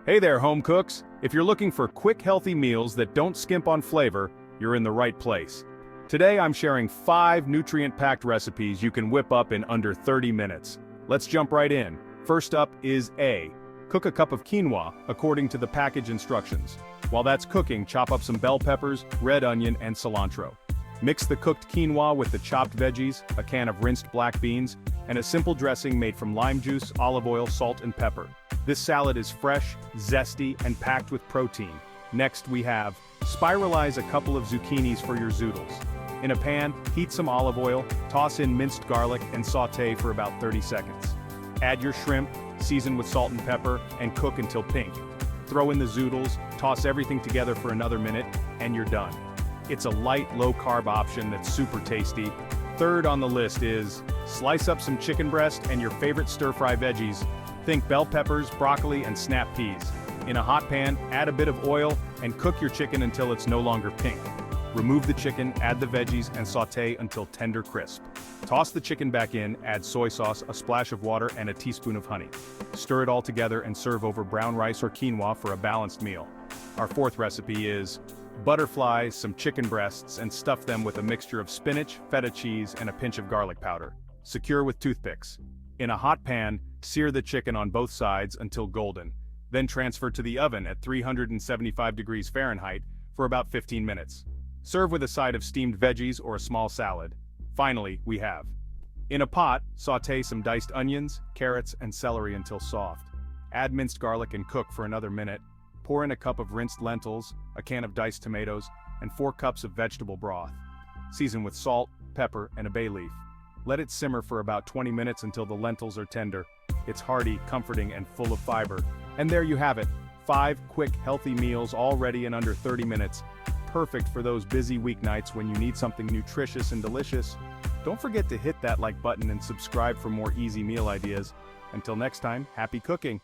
Hey there, home cooks! If you're looking for quick, healthy meals that don't skimp on flavor, you're in the right place. Today I'm sharing 5 nutrient-packed recipes you can whip up in under 30 minutes. Let's jump right in. First up is A. Cook a cup of quinoa according to the package instructions. While that's cooking, chop up some bell peppers, red onion, and cilantro. Mix the cooked quinoa with the chopped veggies, a can of rinsed black beans, and a simple dressing made from lime juice, olive oil, salt, and pepper. This salad is fresh, zesty, and packed with protein. Next we have, spiralize a couple of zucchinis for your zoodles. In a pan, heat some olive oil, toss in minced garlic, and sauté for about 30 seconds. Add your shrimp, season with salt and pepper, and cook until pink. Throw in the zoodles, toss everything together for another minute, and you're done. It's a light, low-carb option that's super tasty. Third on the list is, slice up some chicken breast and your favorite stir-fry veggies. Think bell peppers, broccoli, and snap peas. In a hot pan, add a bit of oil, and cook your chicken until it's no longer pink. Remove the chicken, add the veggies, and sauté until tender crisp. Toss the chicken back in, add soy sauce, a splash of water, and a teaspoon of honey. Stir it all together and serve over brown rice or quinoa for a balanced meal. Our fourth recipe is, butterflies some chicken breasts and stuff them with a mixture of spinach, feta cheese, and a pinch of garlic powder. Secure with toothpicks. In a hot pan, sear the chicken on both sides until golden. Then transfer to the oven at 375 degrees Fahrenheit for about 15 minutes. Serve with a side of steamed veggies or a small salad. Finally, we have. In a pot, sauté some diced onions, carrots, and celery until soft. Add minced garlic and cook for another minute. Pour in a cup of rinsed lentils, a can of diced tomatoes, and 4 cups of vegetable broth. Season with salt, pepper, and a bay leaf. Let it simmer for about 20 minutes until the lentils are tender. It's hearty, comforting, and full of fiber. And there you have it, 5 quick, healthy meals all ready in under 30 minutes. Perfect for those busy weeknights when you need something nutritious and delicious. Don't forget to hit that like button and subscribe for more easy meal ideas. Until next time, happy cooking!